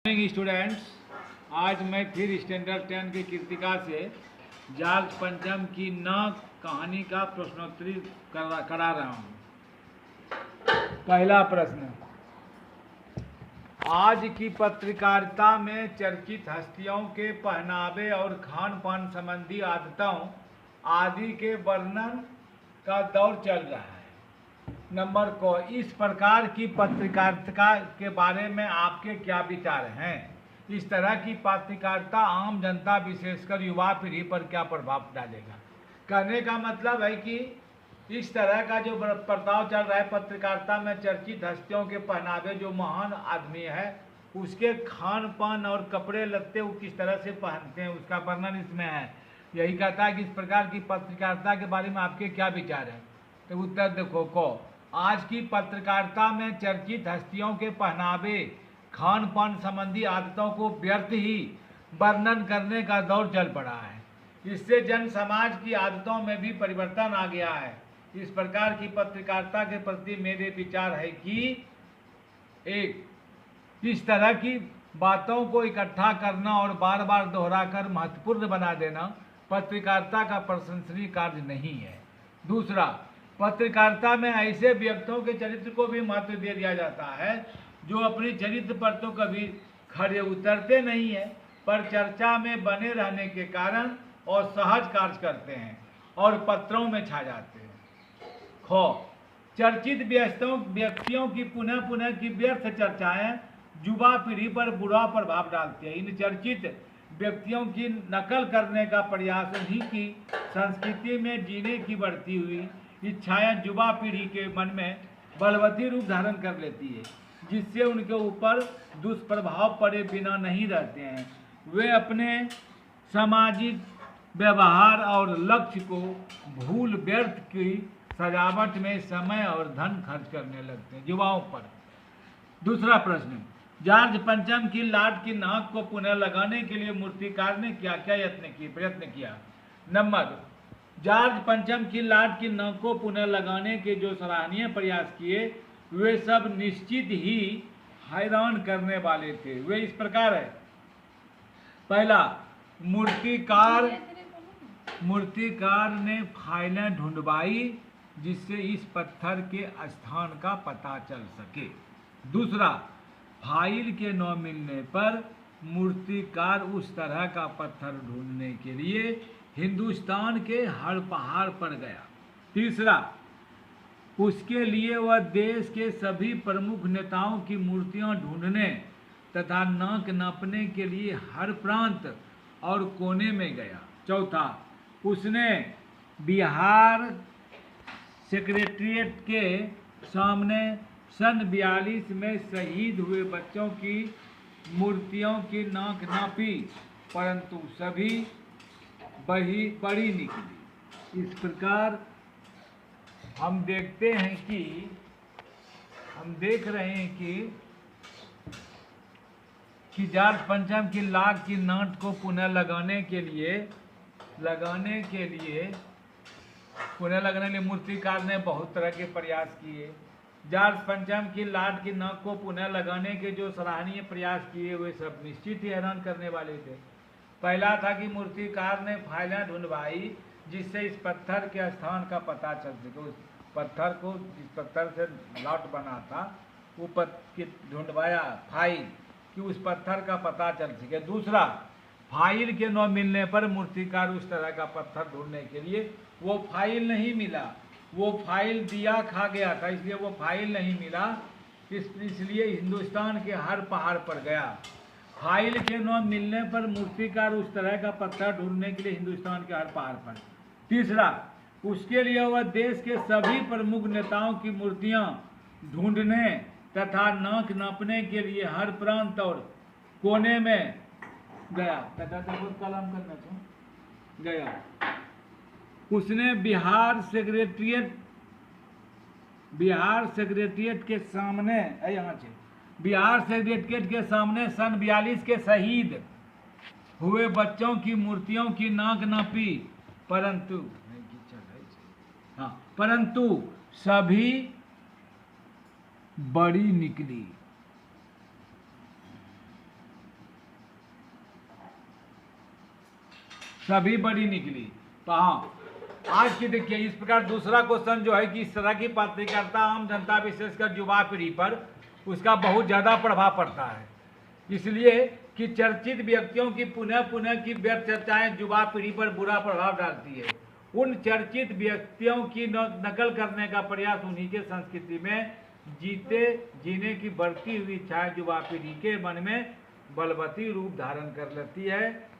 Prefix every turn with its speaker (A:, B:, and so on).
A: Morning students, आज मैं फिर स्टैंडर्ड 10 की कृतिका से जॉर्ज पंचम की न कहानी का प्रश्नोत्तरी करा रहा हूँ। पहला प्रश्न, आज की पत्रकारिता में चर्चित हस्तियों के पहनावे और खान पान संबंधी आदतों आदि के वर्णन का दौर चल रहा है। नंबर को, इस प्रकार की पत्रकारिता के बारे में आपके क्या विचार हैं? इस तरह की पत्रकारिता आम जनता विशेषकर युवा पीढ़ी पर क्या प्रभाव डालेगा? कहने का मतलब है कि इस तरह का जो बर्ताव चल रहा है पत्रकारिता में, चर्चित हस्तियों के पहनावे, जो महान आदमी है उसके खान पान और कपड़े लत्ते वो किस तरह से पहनते हैं उसका वर्णन इसमें है। यही कहता है कि इस प्रकार की पत्रकारिता के बारे में आपके क्या विचार हैं? तो उत्तर देखो को, आज की पत्रकारिता में चर्चित हस्तियों के पहनावे, खान पान संबंधी आदतों को व्यर्थ ही वर्णन करने का दौर चल पड़ा है। इससे जन समाज की आदतों में भी परिवर्तन आ गया है। इस प्रकार की पत्रकारिता के प्रति मेरे विचार है कि एक, इस तरह की बातों को इकट्ठा करना और बार बार दोहराकर महत्वपूर्ण बना देना पत्रकारिता का प्रशंसनीय कार्य नहीं है। दूसरा, पत्रकारिता में ऐसे व्यक्तियों के चरित्र को भी महत्व दे दिया जाता है जो अपनी चरित्र पर तो कभी खड़े उतरते नहीं है, पर चर्चा में बने रहने के कारण और सहज कार्य करते हैं और पत्रों में छा जाते हैं। खो, चर्चित व्यक्तियों की पुनः पुनः की व्यर्थ चर्चाएं युवा पीढ़ी पर बुरा प्रभाव डालती है। इन चर्चित व्यक्तियों की नकल करने का प्रयास उन्हीं की संस्कृति में जीने की बढ़ती हुई इच्छाएं युवा पीढ़ी के मन में बलवती रूप धारण कर लेती है, जिससे उनके ऊपर दुष्प्रभाव पड़े बिना नहीं रहते हैं। वे अपने सामाजिक व्यवहार और लक्ष्य को भूल व्यर्थ की सजावट में समय और धन खर्च करने लगते हैं युवाओं पर। दूसरा प्रश्न, जॉर्ज पंचम की लाट की नाक को पुनः लगाने के लिए मूर्तिकार ने क्या क्या प्रयत्न किया? नंबर, जॉर्ज पंचम की लाट की नाक को पुनः लगाने के जो सराहनीय प्रयास किए वे सब निश्चित ही हैरान करने वाले थे। वे इस प्रकार है। पहला, मूर्तिकार ने फाइलें ढूंढवाई जिससे इस पत्थर के स्थान का पता चल सके। दूसरा, फाइल के न मिलने पर मूर्तिकार उस तरह का पत्थर ढूंढने के लिए हिंदुस्तान के हर पहाड़ पर गया। तीसरा, उसके लिए वह देश के सभी प्रमुख नेताओं की मूर्तियां ढूंढने तथा नाक नापने के लिए हर प्रांत और कोने में गया। चौथा, उसने बिहार सेक्रेटेरिएट के सामने सन 42 में शहीद हुए बच्चों की मूर्तियों की नाक नापी, परंतु सभी बड़ी निकली। इस प्रकार हम देख रहे हैं कि जॉर्ज पंचम की लाट की नाट को पुनः लगाने के लिए मूर्तिकार ने बहुत तरह के प्रयास किए। जॉर्ज पंचम की लाट की नाक को पुनः लगाने के जो सराहनीय प्रयास किए वे सब निश्चित ही हैरान करने वाले थे। पहला था कि मूर्तिकार ने फाइलें ढूंढवाई जिससे इस पत्थर के स्थान का पता चल सके। उस पत्थर को, जिस पत्थर से लॉट बना था, वो ढूंढवाया फाइल कि उस पत्थर का पता चल सके। दूसरा, फाइल के न मिलने पर मूर्तिकार उस तरह का पत्थर ढूंढने के लिए, वो फाइल नहीं मिला, वो फाइल दिया खा गया था, इसलिए वो फाइल नहीं मिला, इसलिए हिंदुस्तान के हर पहाड़ पर गया। फाइल के न मिलने पर मूर्तिकार उस तरह का पत्थर ढूंढने के लिए हिंदुस्तान के हर पहाड़ पर। तीसरा, उसके लिए वह देश के सभी प्रमुख नेताओं की मूर्तियां ढूंढने तथा नाक नापने के लिए हर प्रांत और कोने में गया। कलम करना तो गया। उसने बिहार सेक्रेटेरिएट के सामने सन 42 के शहीद हुए बच्चों की मूर्तियों की नाक नापी, परंतु सभी बड़ी निकली। सभी बड़ी निकली। तो हाँ, आज की देखिए इस प्रकार दूसरा क्वेश्चन जो है कि इस तरह की पत्रकारिता आम जनता विशेषकर युवा पीढ़ी पर उसका बहुत ज़्यादा प्रभाव पड़ता है, इसलिए कि चर्चित व्यक्तियों की पुनः पुनः की व्यर्थ चर्चाएं युवा पीढ़ी पर बुरा प्रभाव डालती है। उन चर्चित व्यक्तियों की नकल करने का प्रयास उन्हीं के संस्कृति में जीने की बढ़ती हुई इच्छाएं युवा पीढ़ी के मन में बलवती रूप धारण कर लेती है।